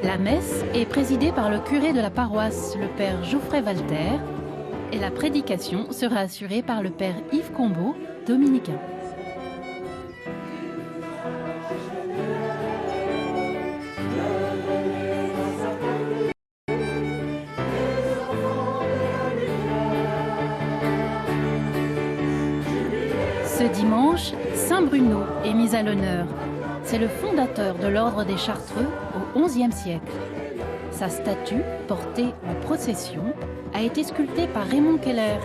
La messe est présidée par le curé de la paroisse, le père Geoffrey Walter, et la prédication sera assurée par le père Yves Combeau, dominicain. Ce dimanche, Saint Bruno est mis à l'honneur. C'est le fondateur de l'ordre des Chartreux au XIe siècle. Sa statue, portée en procession, a été sculptée par Raymond Keller,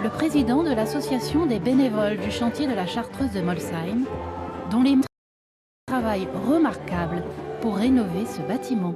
le président de l'association des bénévoles du chantier de la Chartreuse de Molsheim, dont les travail remarquable pour rénover ce bâtiment.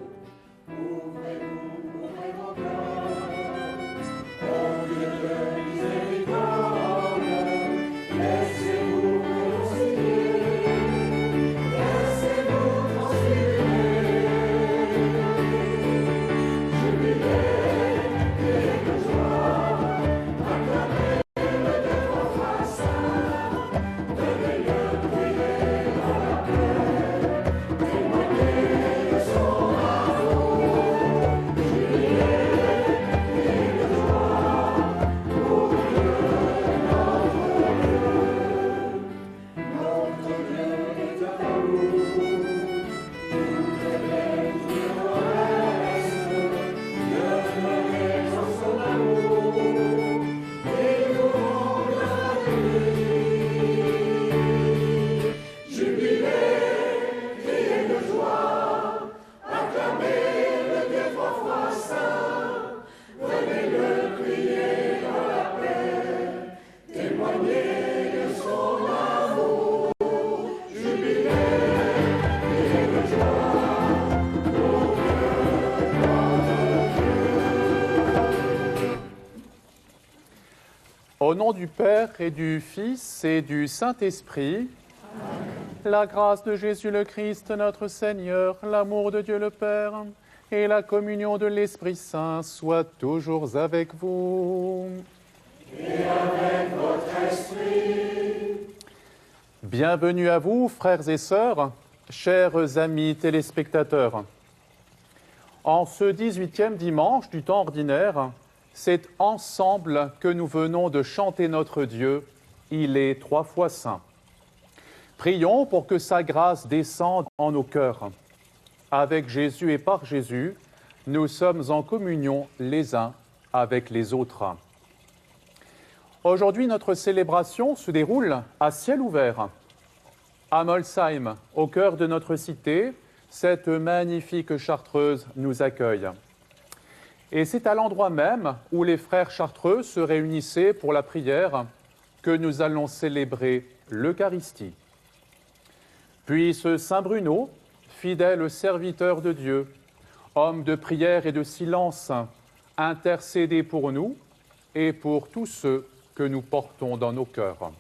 Au nom du Père et du Fils et du Saint-Esprit, la grâce de Jésus le Christ, notre Seigneur, l'amour de Dieu le Père et la communion de l'Esprit Saint soient toujours avec vous. Et avec votre esprit. Bienvenue à vous, frères et sœurs, chers amis téléspectateurs. En ce 18e dimanche du temps ordinaire, c'est ensemble que nous venons de chanter notre Dieu, il est 3 fois saint. Prions pour que sa grâce descende en nos cœurs. Avec Jésus et par Jésus, nous sommes en communion les uns avec les autres. Aujourd'hui, notre célébration se déroule à ciel ouvert. À Molsheim, au cœur de notre cité, cette magnifique chartreuse nous accueille. Et c'est à l'endroit même où les frères chartreux se réunissaient pour la prière que nous allons célébrer l'Eucharistie. Puisse Saint Bruno, fidèle serviteur de Dieu, homme de prière et de silence, intercéder pour nous et pour tous ceux que nous portons dans nos cœurs.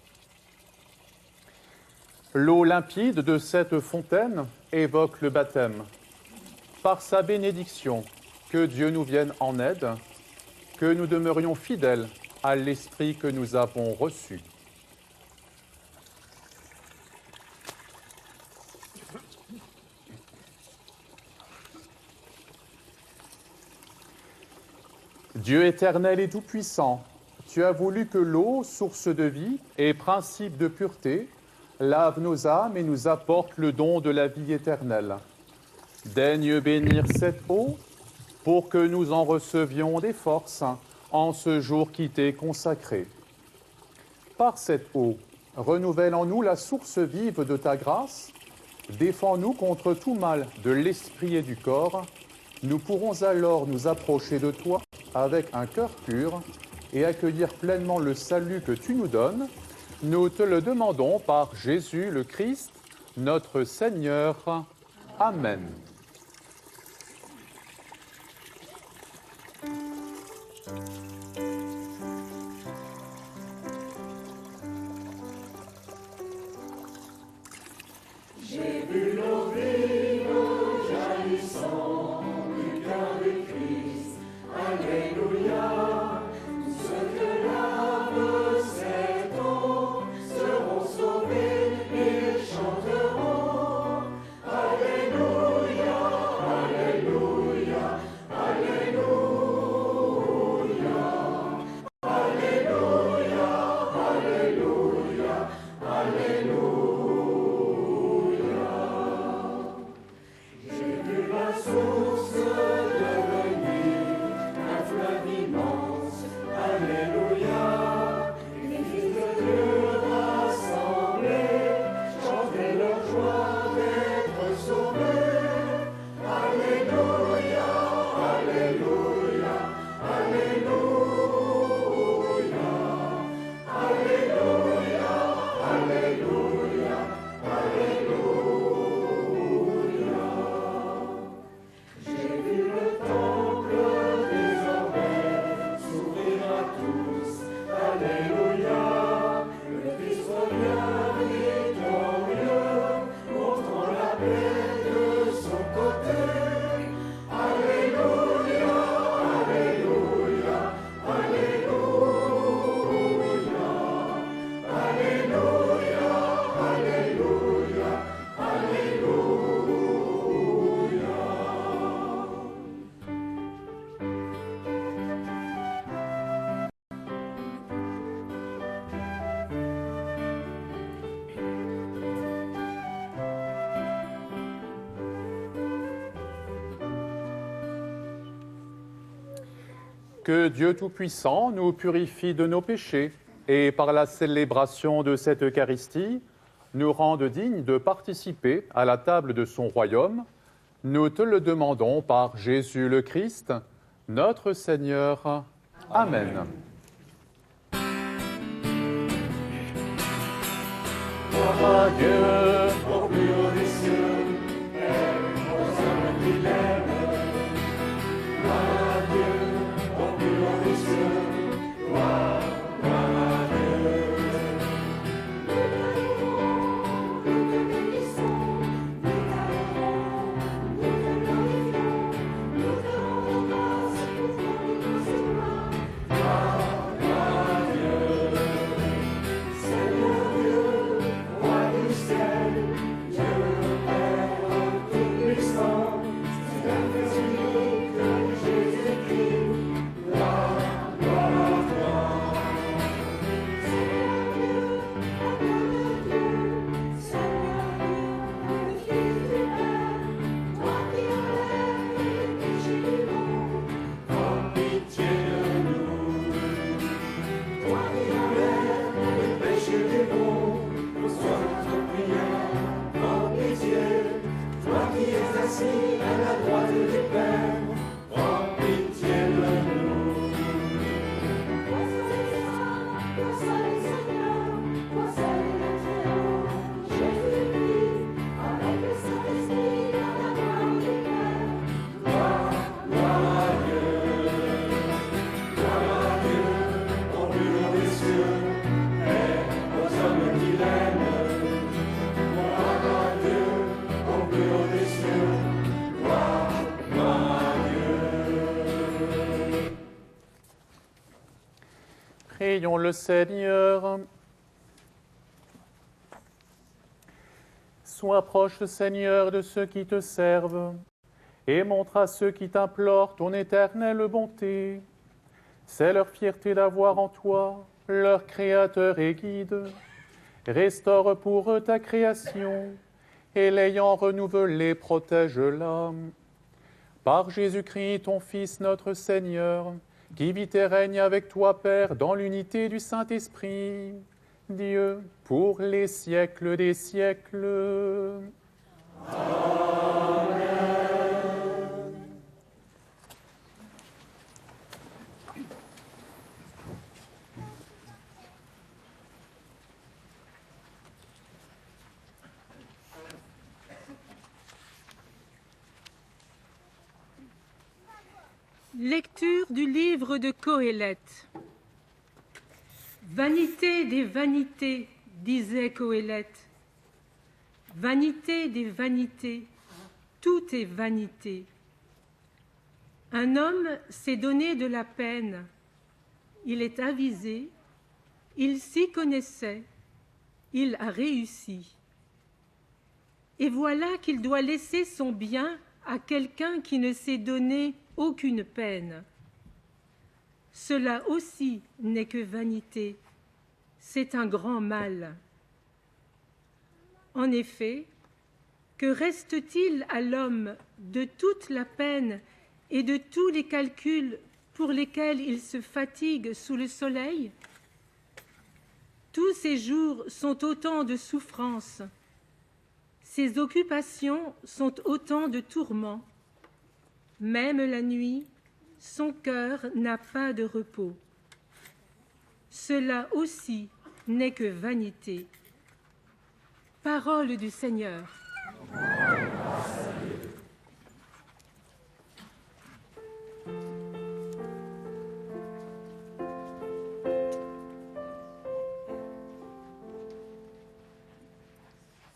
L'eau limpide de cette fontaine évoque le baptême. Par sa bénédiction, que Dieu nous vienne en aide, que nous demeurions fidèles à l'Esprit que nous avons reçu. Dieu éternel et tout-puissant, tu as voulu que l'eau, source de vie et principe de pureté, lave nos âmes et nous apporte le don de la vie éternelle. Daigne bénir cette eau, pour que nous en recevions des forces en ce jour qui t'est consacré. Par cette eau, renouvelle en nous la source vive de ta grâce, défends-nous contre tout mal de l'esprit et du corps, nous pourrons alors nous approcher de toi avec un cœur pur et accueillir pleinement le salut que tu nous donnes. Nous te le demandons par Jésus le Christ, notre Seigneur. Amen. J'ai vu l'eau vive jaillissant du cœur de Christ. Alléluia. Tous ceux que lave cette eau seront sauvés et chanteront. Alléluia, Alléluia. Que Dieu Tout-Puissant nous purifie de nos péchés et par la célébration de cette Eucharistie, nous rende dignes de participer à la table de son royaume. Nous te le demandons par Jésus le Christ, notre Seigneur. Amen. Gloire à Dieu, au plus haut des cieux, et aux hommes qui l'aiment. Gloire à Dieu, au plus haut des cieux, gloire à Dieu. Nous te bénissons, nous t'adorons, nous te glorifions, nous te rendons grâce pour ton immense gloire. Gloire à Dieu, Seigneur Dieu, Roi du ciel, Dieu le Père Tout-Puissant, c'est un Fils unique, Jésus-Christ, gloire à toi. Seigneur Dieu, la gloire de Dieu, Seigneur Dieu, le Fils du Père, toi qui enlèves les péchés du monde, prends pitié de nous. Toi qui enlèves les péchés du monde, reçois notre prière, prends pitié. Toi qui es assis à la droite du Père, prends pitié de nous. Toi seul est saint, toi seul est Seigneur, toi seul est le Très-Haut, Jésus-Christ, avec le Saint-Esprit dans la gloire du Père. Gloire à Dieu, au plus haut des cieux, et aux hommes qui l'aiment. Gloire à Dieu, au plus haut des cieux, gloire à Dieu. prions le Seigneur. Sois proche, Seigneur, de ceux qui te servent, et montre à ceux qui t'implorent ton éternelle bonté. C'est leur fierté d'avoir en toi leur Créateur et Guide. Restaure pour eux ta création, et l'ayant renouvelée, protège-la. Par Jésus-Christ, ton Fils, notre Seigneur, qui vit et règne avec toi, Père, dans l'unité du Saint-Esprit, Dieu, pour les siècles des siècles. Lecture du livre de Qoéleth. Vanité des vanités, disait Qoéleth. Vanité des vanités, tout est vanité. Un homme s'est donné de la peine. Il est avisé, il s'y connaissait, il a réussi. Et voilà qu'il doit laisser son bien à quelqu'un qui ne s'est donné aucune peine. Cela aussi n'est que vanité, c'est un grand mal. En effet, que reste-t-il à l'homme de toute la peine et de tous les calculs pour lesquels il se fatigue sous le soleil? Tous ces jours sont autant de souffrances, ces occupations sont autant de tourments. Même la nuit, son cœur n'a pas de repos. Cela aussi n'est que vanité. Parole du Seigneur.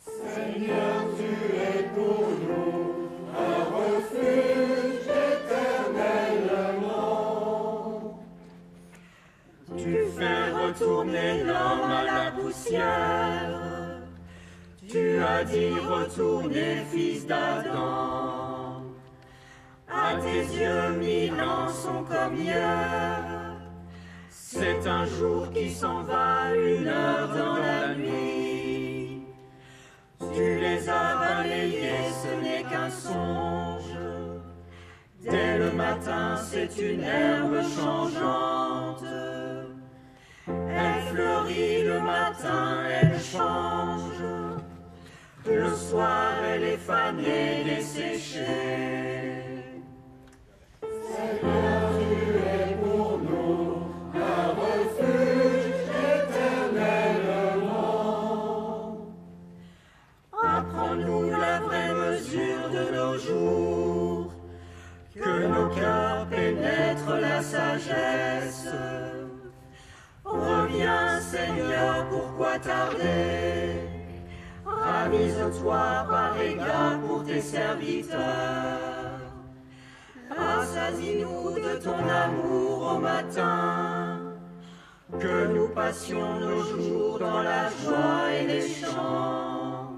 Seigneur, tu es pour nous un refuge éternellement. Tu fais retourner l'homme à la poussière. Tu as dit retournez, fils d'Adam. À tes yeux, 1000 ans sont comme hier. C'est un jour qui s'en va, une heure dans la nuit. Tu les as balayés, ce n'est qu'un songe. Dès le matin, c'est une herbe changeante. Elle fleurit le matin, elle change. Le soir, elle est fanée, desséchée. Seigneur, tu es pour nous un refuge éternellement. Apprends-nous la vraie mesure de nos jours, que nos cœurs pénètrent la sagesse. Reviens, Seigneur, pourquoi tarder? Ravise-toi par égard pour tes serviteurs. Rassasie-nous de ton amour au matin, que nous passions nos jours dans la joie et les chants.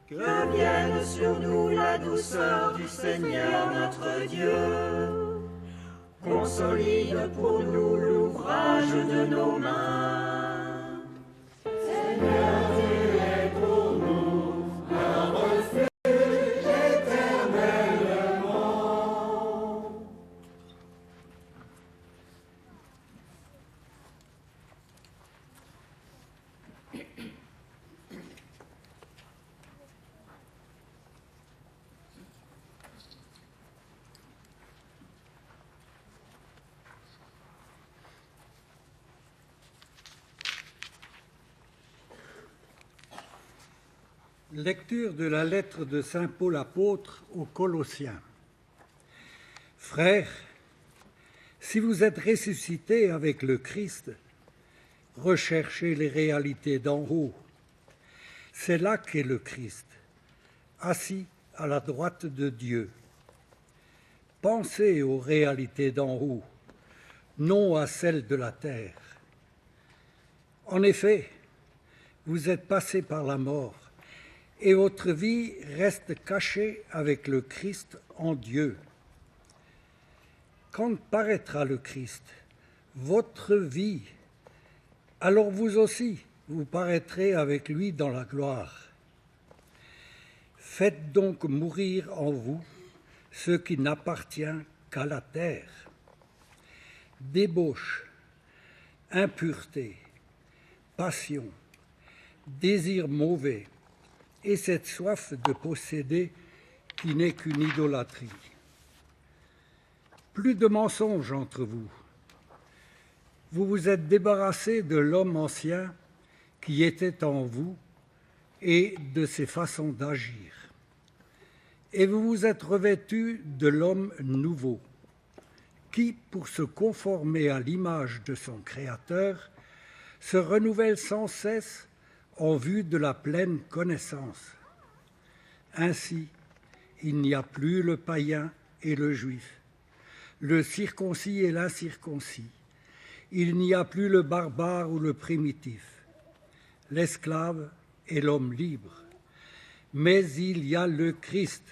Que vienne sur nous la douceur du Seigneur notre Dieu, consolide pour nous l'ouvrage de nos mains. Seigneur, tu es pour nous un refuge éternellement. Lecture de la lettre de saint Paul apôtre aux Colossiens. Frères, si vous êtes ressuscités avec le Christ, recherchez les réalités d'en haut. C'est là qu'est le Christ, assis à la droite de Dieu. Pensez aux réalités d'en haut, non à celles de la terre. En effet, vous êtes passés par la mort, et votre vie reste cachée avec le Christ en Dieu. Quand paraîtra le Christ, votre vie, alors vous aussi, vous paraîtrez avec lui dans la gloire. Faites donc mourir en vous ce qui n'appartient qu'à la terre. Débauche, impureté, passion, désir mauvais, et cette soif de posséder qui n'est qu'une idolâtrie. Plus de mensonges entre vous. Vous vous êtes débarrassés de l'homme ancien qui était en vous et de ses façons d'agir. Et vous vous êtes revêtus de l'homme nouveau, qui, pour se conformer à l'image de son Créateur, se renouvelle sans cesse en vue de la pleine connaissance. Ainsi, il n'y a plus le païen et le juif, le circoncis et l'incirconcis. Il n'y a plus le barbare ou le primitif, l'esclave et l'homme libre. Mais il y a le Christ.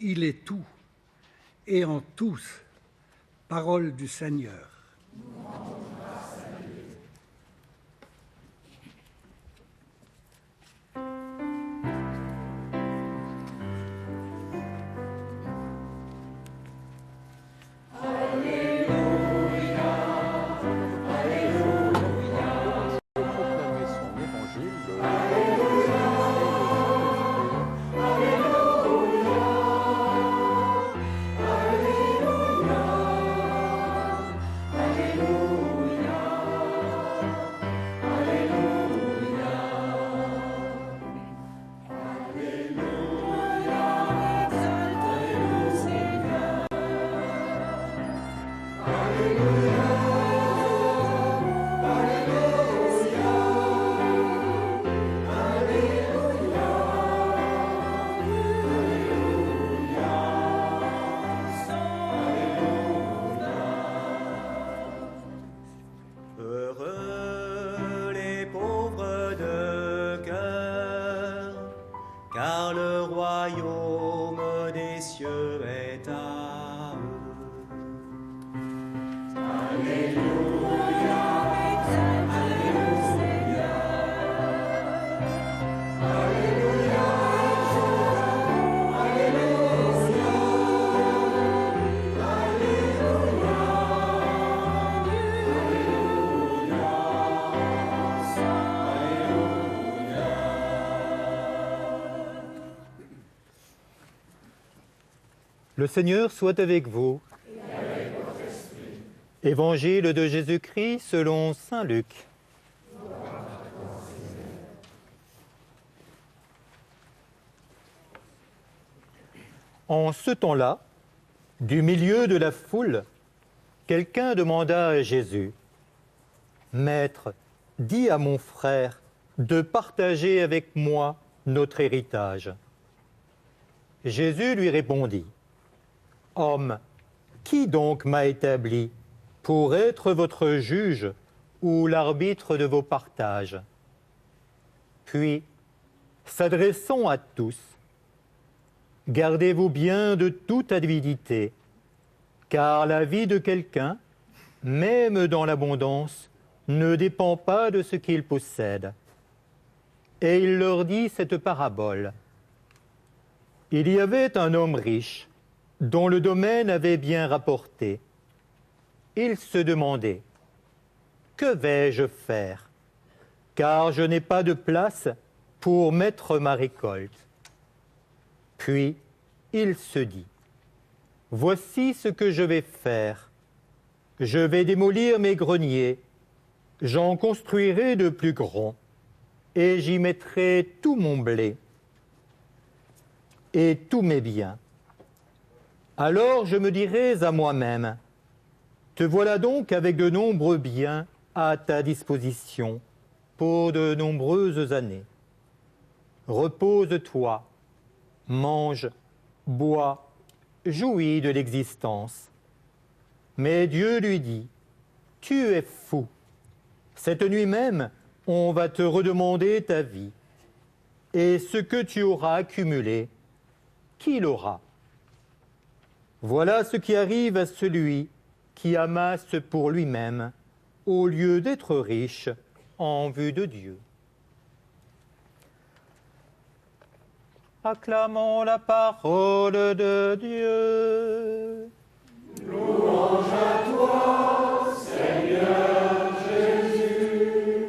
Il est tout et en tous. Parole du Seigneur. Le Seigneur soit avec vous. Et avec votre esprit. Évangile de Jésus-Christ selon saint Luc. En ce temps-là, du milieu de la foule, quelqu'un demanda à Jésus, « Maître, dis à mon frère de partager avec moi notre héritage. » Jésus lui répondit, « Homme, qui donc m'a établi pour être votre juge ou l'arbitre de vos partages ?» Puis, s'adressant à tous, « Gardez-vous bien de toute avidité, car la vie de quelqu'un, même dans l'abondance, ne dépend pas de ce qu'il possède. » Et il leur dit cette parabole. Il y avait un homme riche, dont le domaine avait bien rapporté. Il se demandait, « Que vais-je faire? Car je n'ai pas de place pour mettre ma récolte. » Puis il se dit, « Voici ce que je vais faire. Je vais démolir mes greniers, j'en construirai de plus grands, et j'y mettrai tout mon blé et tous mes biens. Alors je me dirai à moi-même, te voilà donc avec de nombreux biens à ta disposition pour de nombreuses années. Repose-toi, mange, bois, jouis de l'existence. » Mais Dieu lui dit, « Tu es fou. Cette nuit même, on va te redemander ta vie. Et ce que tu auras accumulé, qui l'aura? Voilà ce qui arrive à celui qui amasse pour lui-même, au lieu d'être riche en vue de Dieu. » Acclamons la parole de Dieu. Louange à toi, Seigneur Jésus.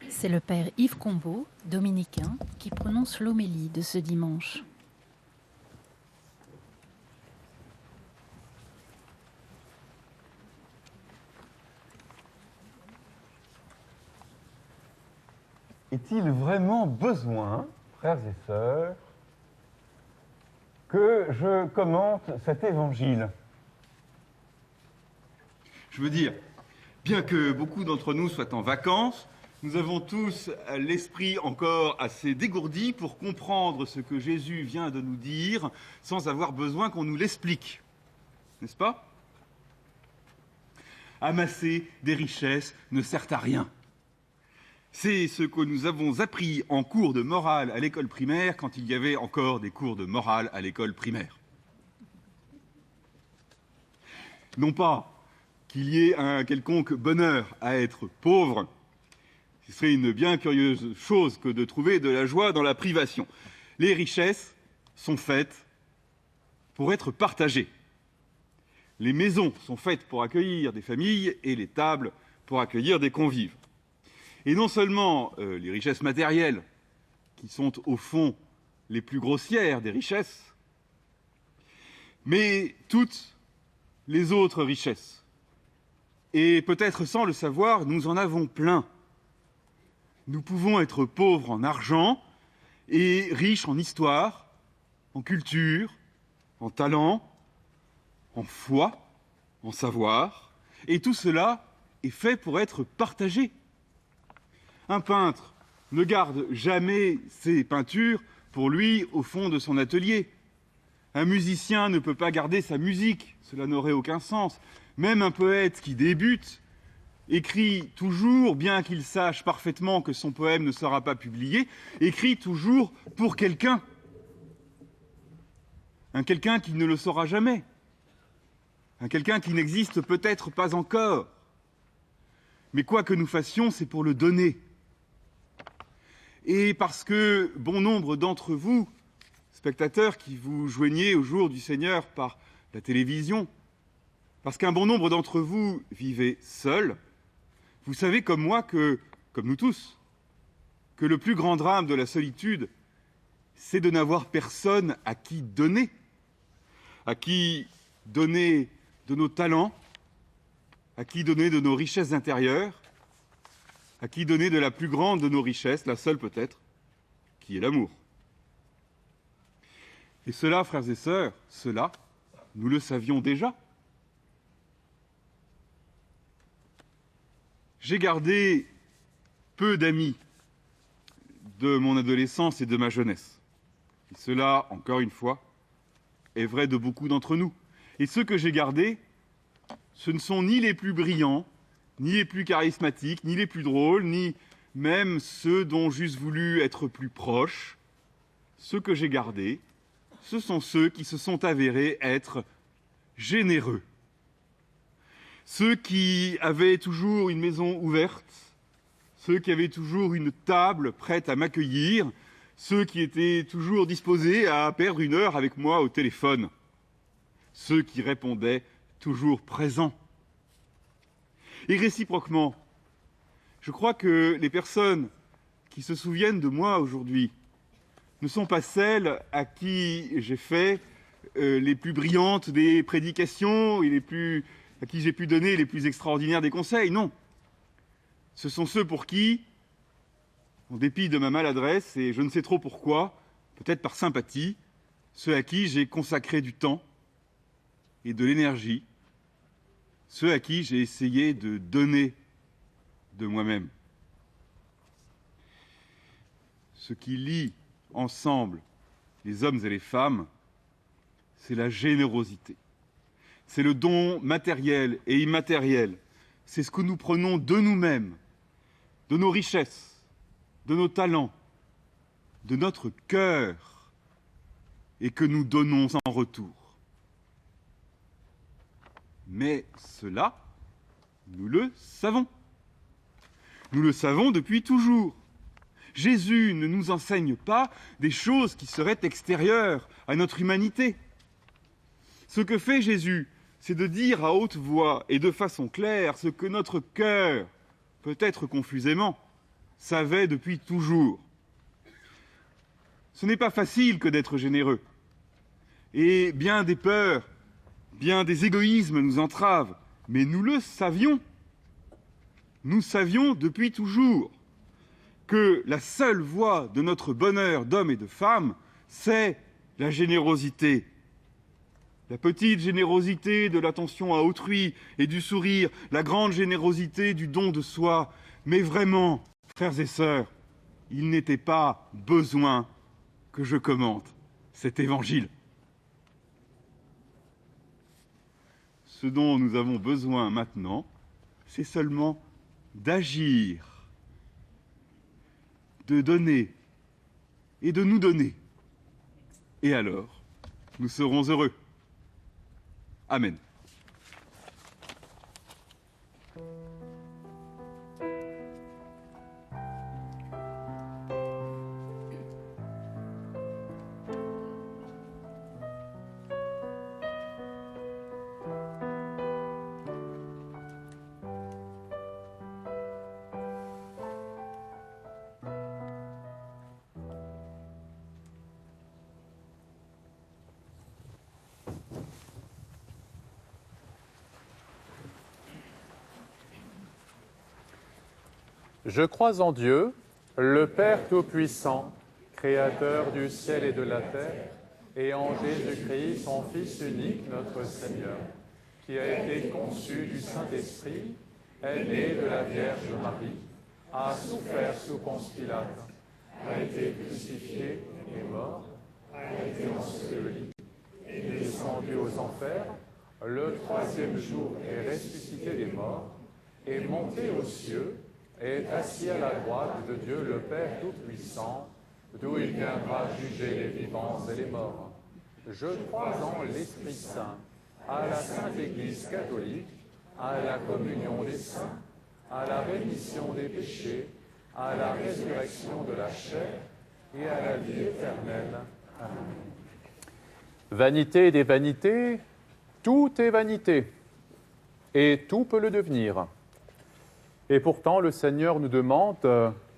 C'est le père Yves Combeau, dominicain, qui prononce l'homélie de ce dimanche. Est-il vraiment besoin, frères et sœurs, que je commente cet évangile? Je veux dire, bien que beaucoup d'entre nous soient en vacances, nous avons tous l'esprit encore assez dégourdi pour comprendre ce que Jésus vient de nous dire sans avoir besoin qu'on nous l'explique. N'est-ce pas? Amasser des richesses ne sert à rien. C'est ce que nous avons appris en cours de morale à l'école primaire quand il y avait encore des cours de morale à l'école primaire. Non pas qu'il y ait un quelconque bonheur à être pauvre, ce serait une bien curieuse chose que de trouver de la joie dans la privation. Les richesses sont faites pour être partagées. Les maisons sont faites pour accueillir des familles et les tables pour accueillir des convives. Et non seulement les richesses matérielles, qui sont au fond les plus grossières des richesses, mais toutes les autres richesses. Et peut-être sans le savoir, nous en avons plein. Nous pouvons être pauvres en argent et riches en histoire, en culture, en talent, en foi, en savoir. Et tout cela est fait pour être partagé. Un peintre ne garde jamais ses peintures pour lui au fond de son atelier. Un musicien ne peut pas garder sa musique, cela n'aurait aucun sens. Même un poète qui débute écrit toujours, bien qu'il sache parfaitement que son poème ne sera pas publié, écrit toujours pour quelqu'un. Un quelqu'un qui ne le saura jamais. Un quelqu'un qui n'existe peut-être pas encore. Mais quoi que nous fassions, c'est pour le donner. Et parce que bon nombre d'entre vous, spectateurs qui vous joignez au jour du Seigneur par la télévision, parce qu'un bon nombre d'entre vous vivez seuls, vous savez comme moi que, comme nous tous, que le plus grand drame de la solitude, c'est de n'avoir personne à qui donner de nos talents, à qui donner de nos richesses intérieures, à qui donner de la plus grande de nos richesses, la seule peut-être, qui est l'amour. Et cela, frères et sœurs, cela, nous le savions déjà. J'ai gardé peu d'amis de mon adolescence et de ma jeunesse. Et cela, encore une fois, est vrai de beaucoup d'entre nous. Et ceux que j'ai gardés, ce ne sont ni les plus brillants, ni les plus charismatiques, ni les plus drôles, ni même ceux dont j'eusse voulu être plus proche. Ceux que j'ai gardés, ce sont ceux qui se sont avérés être généreux. Ceux qui avaient toujours une maison ouverte, ceux qui avaient toujours une table prête à m'accueillir, ceux qui étaient toujours disposés à perdre une heure avec moi au téléphone, ceux qui répondaient toujours présents. Et réciproquement, je crois que les personnes qui se souviennent de moi aujourd'hui ne sont pas celles à qui j'ai fait les plus brillantes des prédications et à qui j'ai pu donner les plus extraordinaires des conseils. Non. Ce sont ceux pour qui, en dépit de ma maladresse, et je ne sais trop pourquoi, peut-être par sympathie, ceux à qui j'ai consacré du temps et de l'énergie, ceux à qui j'ai essayé de donner de moi-même. Ce qui lie ensemble les hommes et les femmes, c'est la générosité. C'est le don matériel et immatériel. C'est ce que nous prenons de nous-mêmes, de nos richesses, de nos talents, de notre cœur, et que nous donnons en retour. Mais cela, nous le savons. Nous le savons depuis toujours. Jésus ne nous enseigne pas des choses qui seraient extérieures à notre humanité. Ce que fait Jésus, c'est de dire à haute voix et de façon claire ce que notre cœur, peut-être confusément, savait depuis toujours. Ce n'est pas facile que d'être généreux. Et bien des peurs, bien des égoïsmes nous entravent, mais nous le savions. Nous savions depuis toujours que la seule voie de notre bonheur d'hommes et de femmes, c'est la générosité. La petite générosité de l'attention à autrui et du sourire, la grande générosité du don de soi. Mais vraiment, frères et sœurs, il n'était pas besoin que je commente cet évangile. Ce dont nous avons besoin maintenant, c'est seulement d'agir, de donner et de nous donner. Et alors, nous serons heureux. Amen. Je crois en Dieu, le Père Tout-Puissant, Créateur du ciel et de la terre, et en Jésus-Christ, son Fils unique, notre Seigneur, qui a été conçu du Saint-Esprit, est né de la Vierge Marie, a souffert sous Ponce Pilate, a été crucifié et mort, a été enseveli, est descendu aux enfers, le troisième jour est ressuscité des morts, est monté aux cieux, est assis à la droite de Dieu le Père Tout-Puissant, d'où il viendra juger les vivants et les morts. Je crois en l'Esprit Saint, à la Sainte Église catholique, à la communion des saints, à la rémission des péchés, à la résurrection de la chair et à la vie éternelle. Amen. Vanité des vanités, tout est vanité, et tout peut le devenir. Et pourtant, le Seigneur nous demande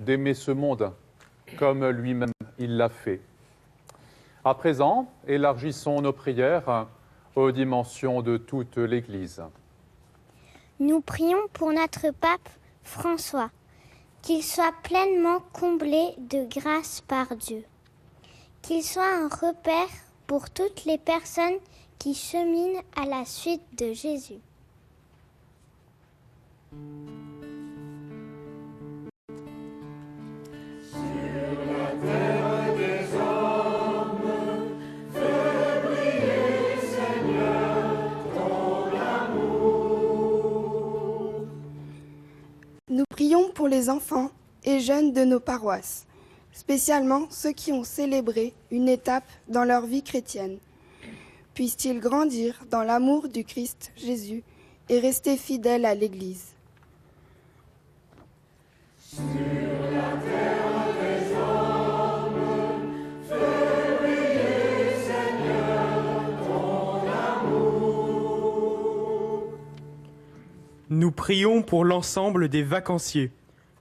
d'aimer ce monde comme lui-même il l'a fait. À présent, élargissons nos prières aux dimensions de toute l'Église. Nous prions pour notre pape François, qu'il soit pleinement comblé de grâce par Dieu, qu'il soit un repère pour toutes les personnes qui cheminent à la suite de Jésus. Nous prions pour les enfants et jeunes de nos paroisses, spécialement ceux qui ont célébré une étape dans leur vie chrétienne. Puissent-ils grandir dans l'amour du Christ Jésus et rester fidèles à l'Église. Nous prions pour l'ensemble des vacanciers,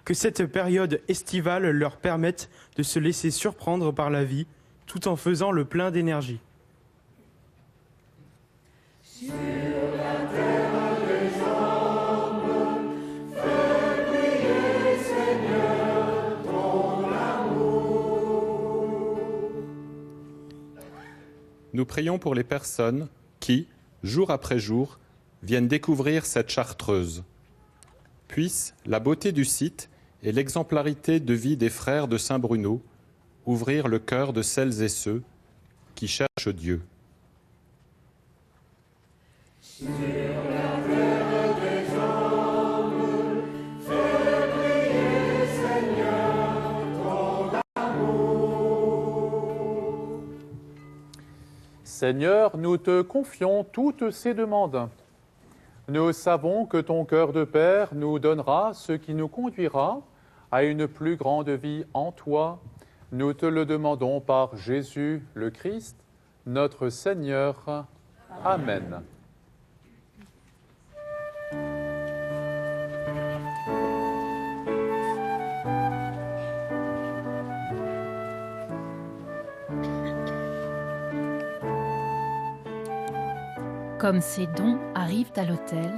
que cette période estivale leur permette de se laisser surprendre par la vie, tout en faisant le plein d'énergie. Sur la terre des hommes, fais briller, Seigneur, ton amour. Nous prions pour les personnes qui, jour après jour, viennent découvrir cette chartreuse. Puisse la beauté du site et l'exemplarité de vie des frères de Saint-Bruno ouvrir le cœur de celles et ceux qui cherchent Dieu. Sur la terre des hommes, fais briller, Seigneur, ton amour. Seigneur, nous te confions toutes ces demandes. Nous savons que ton cœur de Père nous donnera ce qui nous conduira à une plus grande vie en toi. Nous te le demandons par Jésus le Christ, notre Seigneur. Amen. Comme ces dons arrivent à l'autel,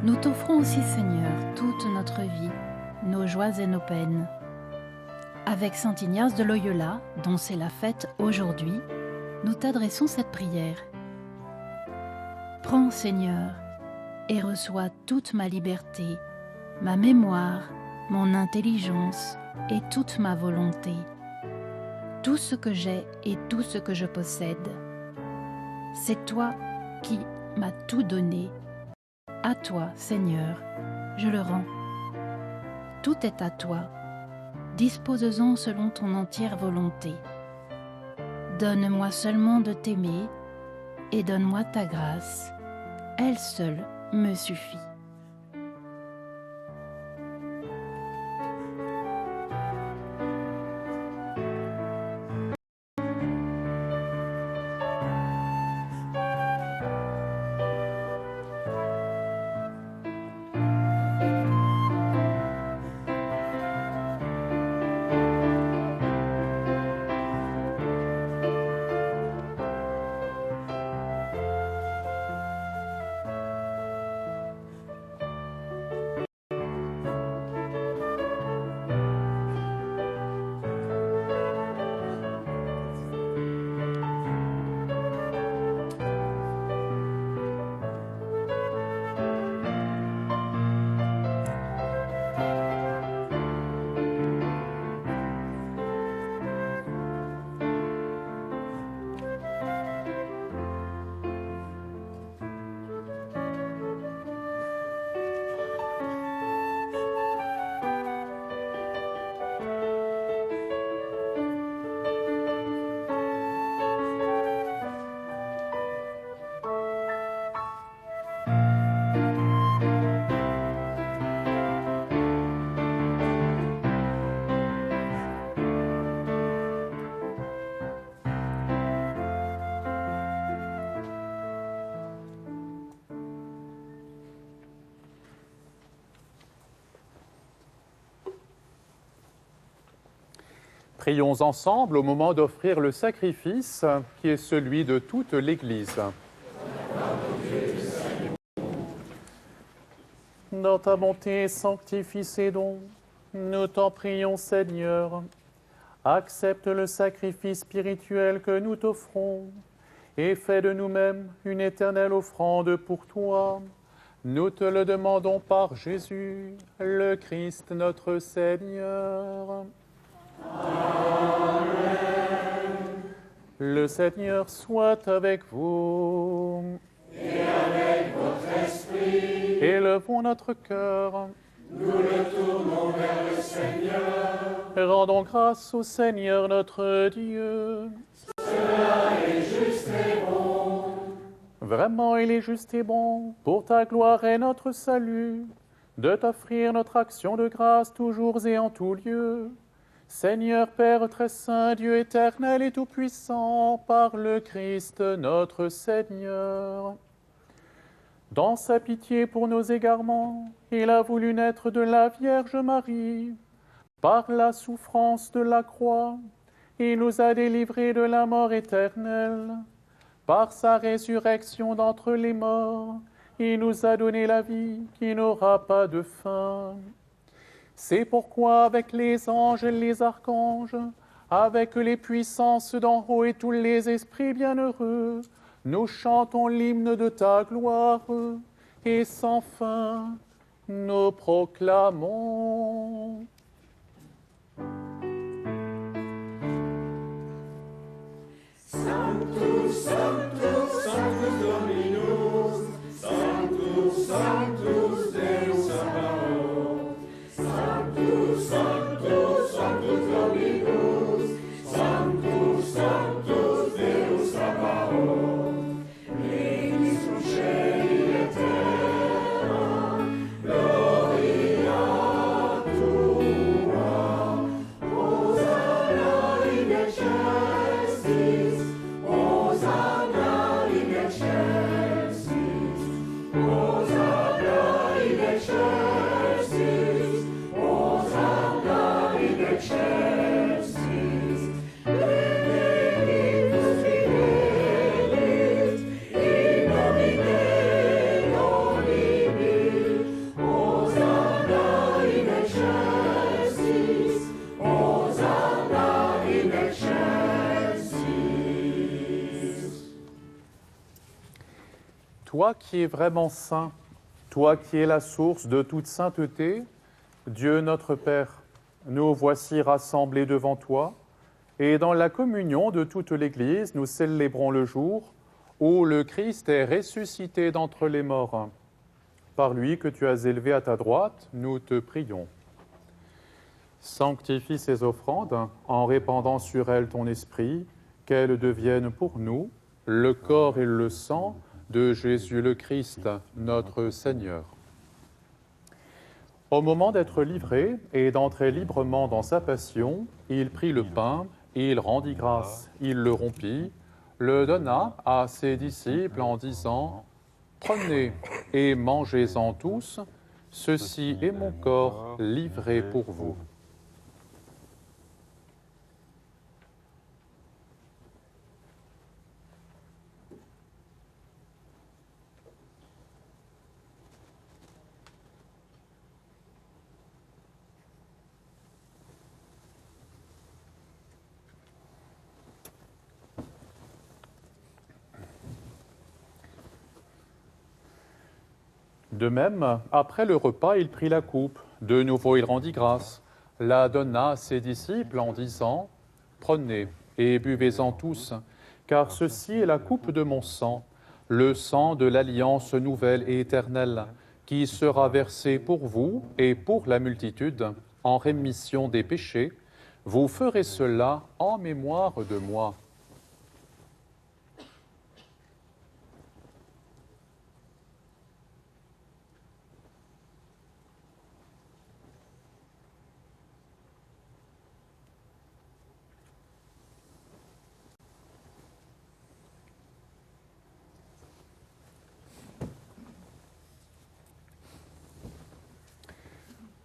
nous t'offrons aussi, Seigneur, toute notre vie, nos joies et nos peines. Avec saint Ignace de Loyola, dont c'est la fête aujourd'hui, nous t'adressons cette prière. Prends, Seigneur, et reçois toute ma liberté, ma mémoire, mon intelligence et toute ma volonté, tout ce que j'ai et tout ce que je possède. C'est toi qui m'as tout donné. À toi, Seigneur, je le rends. Tout est à toi. Dispose-en selon ton entière volonté. Donne-moi seulement de t'aimer et donne-moi ta grâce. Elle seule me suffit. Prions ensemble au moment d'offrir le sacrifice qui est celui de toute l'Église. Dans ta bonté, sanctifie ces dons. Nous t'en prions, Seigneur. Accepte le sacrifice spirituel que nous t'offrons et fais de nous-mêmes une éternelle offrande pour toi. Nous te le demandons par Jésus, le Christ notre Seigneur. Amen. Le Seigneur soit avec vous. Et avec votre esprit. Élevons notre cœur. Nous le tournons vers le Seigneur. Rendons grâce au Seigneur notre Dieu. Cela est juste et bon. Vraiment, il est juste et bon, pour ta gloire et notre salut, de t'offrir notre action de grâce toujours et en tout lieu. Seigneur Père très saint, Dieu éternel et tout-puissant, par le Christ notre Seigneur. Dans sa pitié pour nos égarements, il a voulu naître de la Vierge Marie. Par la souffrance de la croix, il nous a délivrés de la mort éternelle. Par sa résurrection d'entre les morts, il nous a donné la vie qui n'aura pas de fin. C'est pourquoi avec les anges et les archanges, avec les puissances d'en haut et tous les esprits bienheureux, nous chantons l'hymne de ta gloire, et sans fin, nous proclamons. Sanctus, Sanctus, Sanctus Dominus, Sanctus, Sanctus Deus Sabaoth. Sanctus, Sanctus, Sanctus Dominus, Sanctus, Sanctus Deus Sabaoth. Regnis cum caeli et terra, gloria tua. Hosanna in excelsis, Hosanna in excelsis, Hosanna in excelsis, Hosanna in excelsis. Benedictus fidelis, in nomine Domini, Hosanna in excelsis, Hosanna in excelsis. Toi qui es vraiment saint, toi qui es la source de toute sainteté, Dieu notre Père, nous voici rassemblés devant toi, et dans la communion de toute l'Église, nous célébrons le jour où le Christ est ressuscité d'entre les morts. Par lui que tu as élevé à ta droite, nous te prions. Sanctifie ces offrandes en répandant sur elles ton esprit, qu'elles deviennent pour nous le corps et le sang de Jésus le Christ, notre Seigneur. Au moment d'être livré et d'entrer librement dans sa passion, il prit le pain, il rendit grâce, il le rompit, le donna à ses disciples en disant « Prenez et mangez-en tous, ceci est mon corps livré pour vous. » De même, après le repas, il prit la coupe. De nouveau, il rendit grâce, la donna à ses disciples en disant « Prenez et buvez-en tous, car ceci est la coupe de mon sang, le sang de l'alliance nouvelle et éternelle, qui sera versé pour vous et pour la multitude en rémission des péchés. Vous ferez cela en mémoire de moi. »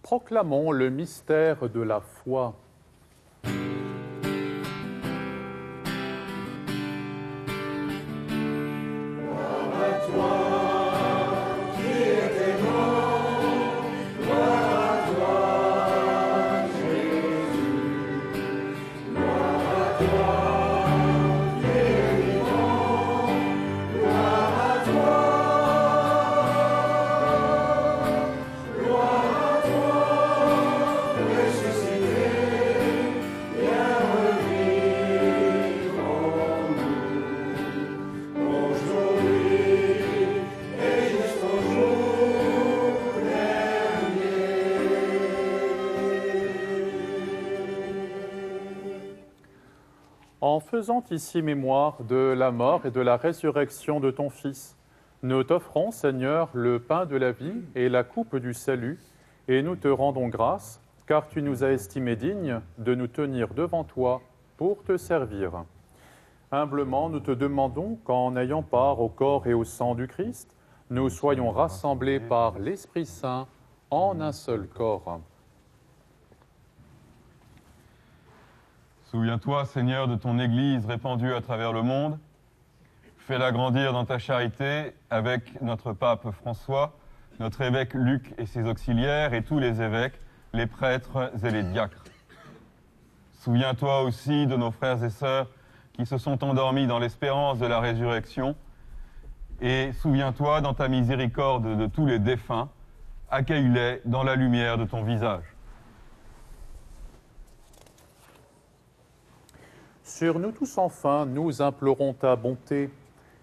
Proclamons le mystère de la foi. En faisant ici mémoire de la mort et de la résurrection de ton Fils, nous t'offrons, Seigneur, le pain de la vie et la coupe du salut, et nous te rendons grâce, car tu nous as estimés dignes de nous tenir devant toi pour te servir. Humblement, nous te demandons qu'en ayant part au corps et au sang du Christ, nous soyons rassemblés par l'Esprit Saint en un seul corps. Souviens-toi, Seigneur, de ton Église répandue à travers le monde. Fais-la grandir dans ta charité avec notre pape François, notre évêque Luc et ses auxiliaires et tous les évêques, les prêtres et les diacres. Souviens-toi aussi de nos frères et sœurs qui se sont endormis dans l'espérance de la résurrection. Et souviens-toi, dans ta miséricorde, de tous les défunts. Accueille-les dans la lumière de ton visage. Sur nous tous enfin, nous implorons ta bonté.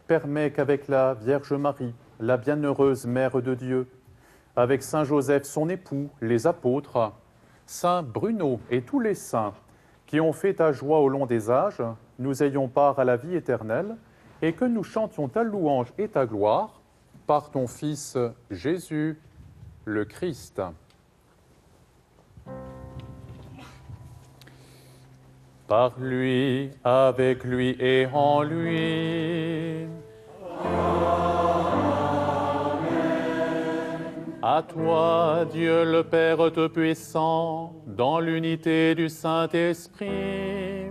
Permets qu'avec la Vierge Marie, la bienheureuse Mère de Dieu, avec Saint Joseph son époux, les apôtres, Saint Bruno et tous les saints qui ont fait ta joie au long des âges, nous ayons part à la vie éternelle et que nous chantions ta louange et ta gloire par ton Fils Jésus, le Christ. Par lui, avec lui et en lui. À toi, Dieu le Père Tout-Puissant, dans l'unité du Saint-Esprit.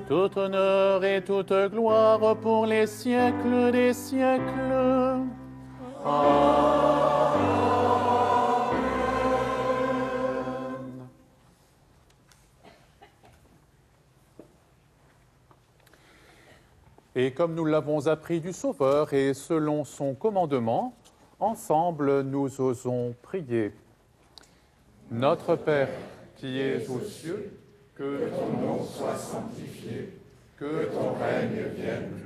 Tout honneur et toute gloire pour les siècles des siècles. Et comme nous l'avons appris du Sauveur et selon son commandement, ensemble nous osons prier. Notre Père, qui es aux cieux, que ton nom soit sanctifié, que ton règne vienne,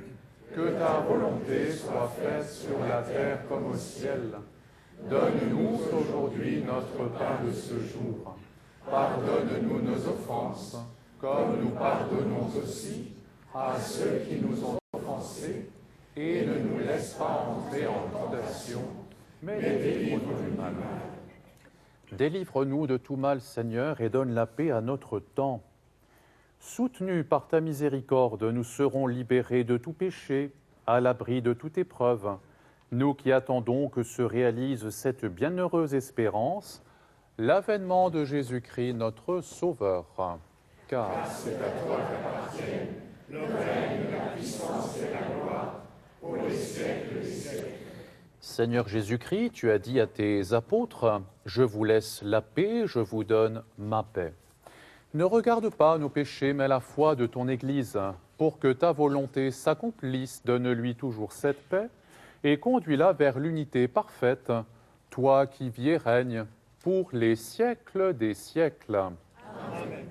que ta volonté soit faite sur la terre comme au ciel. Donne-nous aujourd'hui notre pain de ce jour. Pardonne-nous nos offenses, comme nous pardonnons aussi à ceux qui nous ont offensés, et ne nous laisse pas entrer en tentation, mais délivre-nous du mal. Délivre-nous de tout mal, Seigneur, et donne la paix à notre temps. Soutenus par ta miséricorde, nous serons libérés de tout péché, à l'abri de toute épreuve, nous qui attendons que se réalise cette bienheureuse espérance, l'avènement de Jésus-Christ, notre Sauveur. Car c'est à toi qu'appartiennent le règne, la puissance et la gloire, pour les siècles des siècles. Seigneur Jésus-Christ, tu as dit à tes apôtres, « Je vous laisse la paix, je vous donne ma paix ». Ne regarde pas nos péchés, mais la foi de ton Église. Pour que ta volonté s'accomplisse, donne-lui toujours cette paix et conduis-la vers l'unité parfaite, toi qui vis et règnes pour les siècles des siècles. Amen.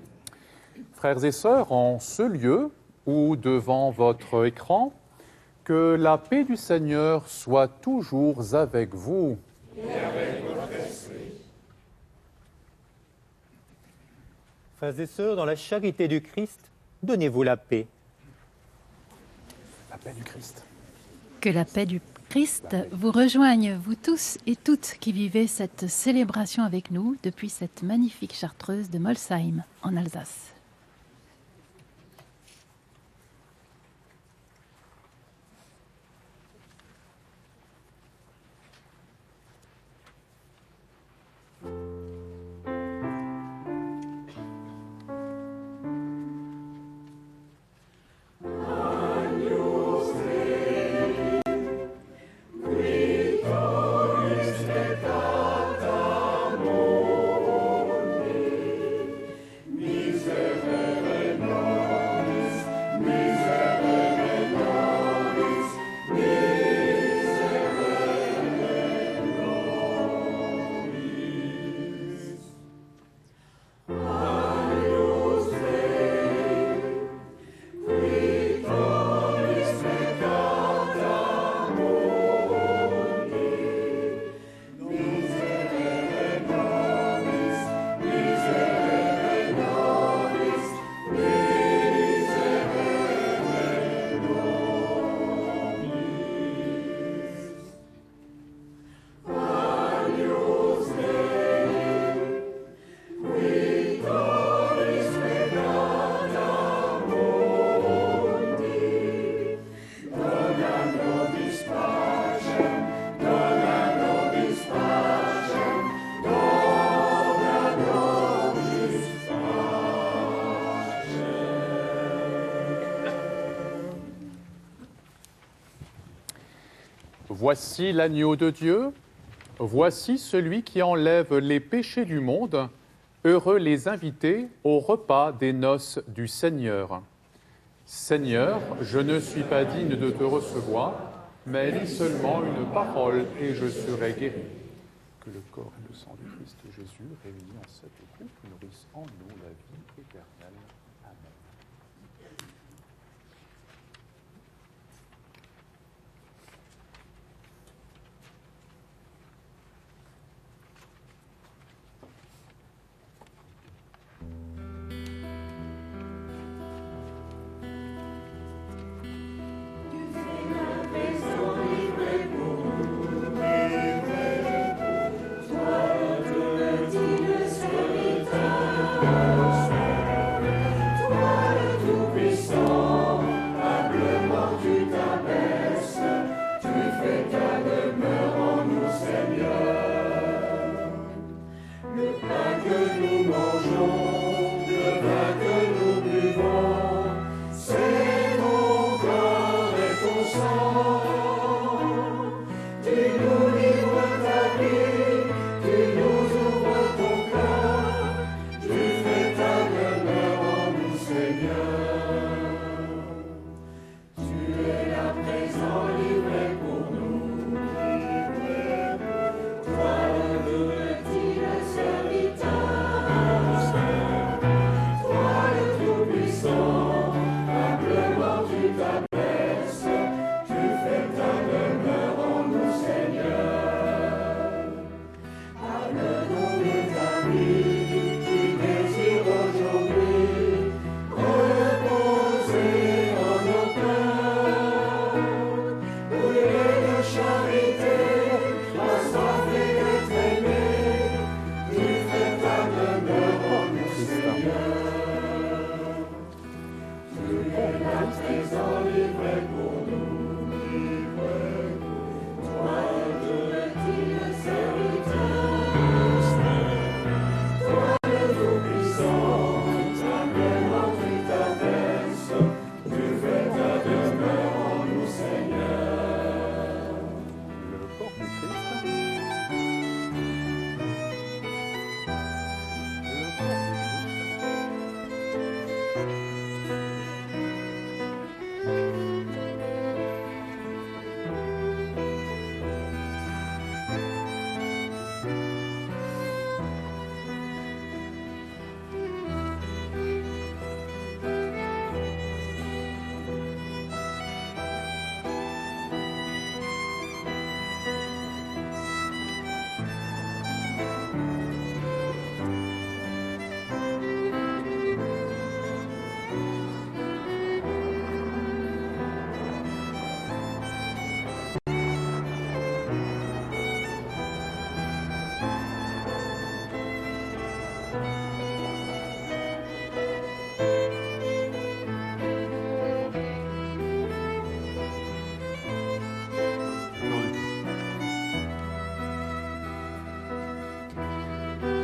Frères et sœurs, en ce lieu ou devant votre écran, que la paix du Seigneur soit toujours avec vous. Et avec votre esprit. Frères et sœurs, dans la charité du Christ, donnez-vous la paix. La paix du Christ. Que la paix du Christ vous rejoigne, vous tous et toutes qui vivez cette célébration avec nous depuis cette magnifique chartreuse de Molsheim, en Alsace. Miserere Voici l'agneau de Dieu, voici celui qui enlève les péchés du monde. Heureux les invités au repas des noces du Seigneur. Seigneur, je ne suis pas digne de te recevoir, mais dis seulement une parole et je serai guéri. Que le corps et le sang du Christ Jésus, réunis en cette coupe, nourrissent en nous la vie éternelle. Amen.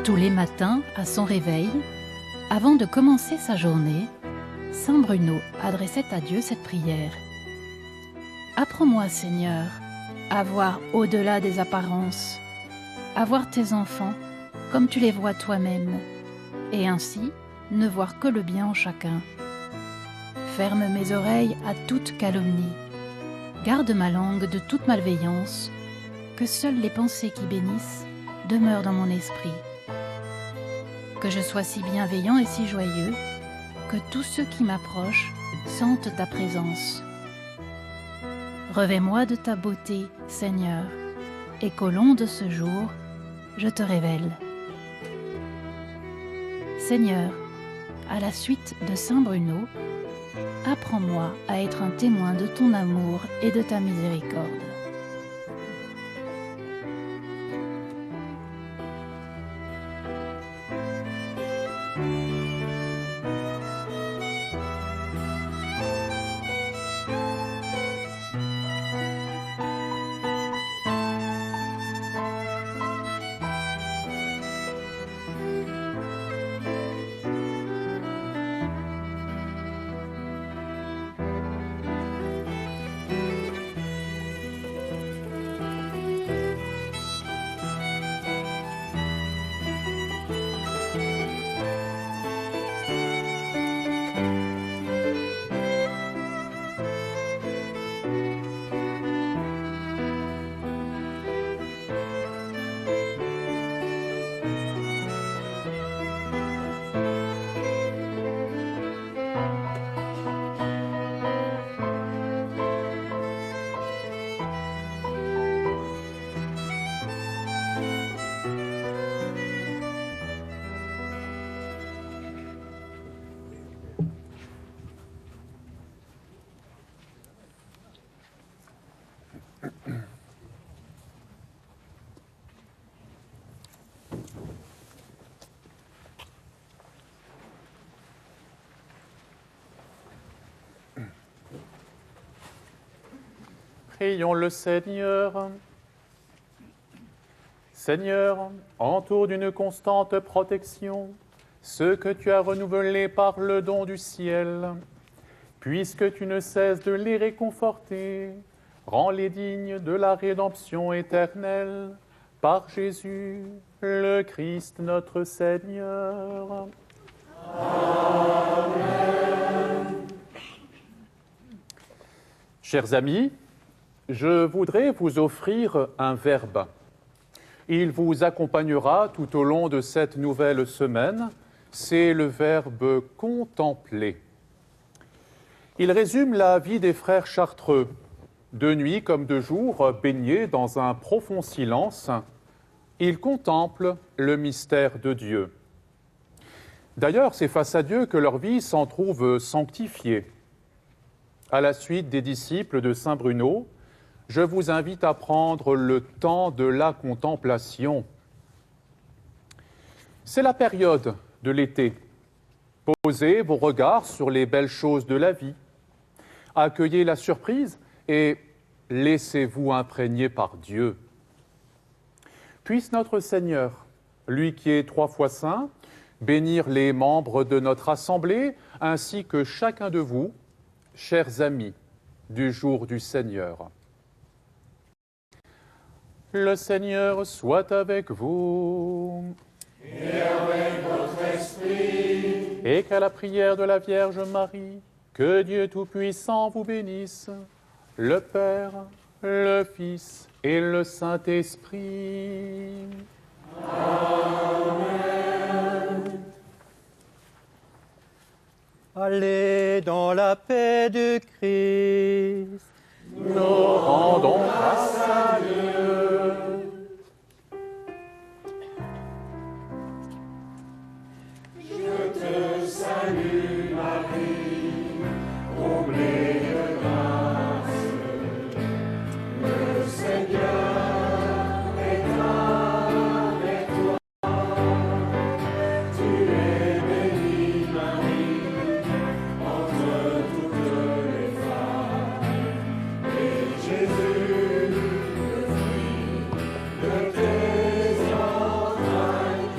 Tous les matins, à son réveil, avant de commencer sa journée, saint Bruno adressait à Dieu cette prière. Apprends-moi, Seigneur, à voir au-delà des apparences, à voir tes enfants comme tu les vois toi-même, et ainsi ne voir que le bien en chacun. Ferme mes oreilles à toute calomnie, garde ma langue de toute malveillance, que seules les pensées qui bénissent demeurent dans mon esprit. Que je sois si bienveillant et si joyeux, que tous ceux qui m'approchent sentent ta présence. Revêt-moi de ta beauté, Seigneur, et qu'au long de ce jour, je te révèle. Seigneur, à la suite de saint Bruno, apprends-moi à être un témoin de ton amour et de ta miséricorde. Prions le Seigneur. Seigneur, entoure d'une constante protection ceux que tu as renouvelés par le don du ciel. Puisque tu ne cesses de les réconforter, rends-les dignes de la rédemption éternelle. Par Jésus, le Christ notre Seigneur. Amen. Chers amis, je voudrais vous offrir un verbe. Il vous accompagnera tout au long de cette nouvelle semaine. C'est le verbe « contempler ». Il résume la vie des frères chartreux. De nuit comme de jour, baignés dans un profond silence, ils contemplent le mystère de Dieu. D'ailleurs, c'est face à Dieu que leur vie s'en trouve sanctifiée. À la suite des disciples de Saint Bruno, je vous invite à prendre le temps de la contemplation. C'est la période de l'été. Posez vos regards sur les belles choses de la vie. Accueillez la surprise et laissez-vous imprégner par Dieu. Puisse notre Seigneur, lui qui est 3 fois saint, bénir les membres de notre assemblée ainsi que chacun de vous, chers amis du jour du Seigneur. Le Seigneur soit avec vous. Et avec votre esprit. Et qu'à la prière de la Vierge Marie, que Dieu Tout-Puissant vous bénisse, le Père, le Fils et le Saint-Esprit. Amen. Allez dans la paix du Christ. Nous rendons grâce à Dieu.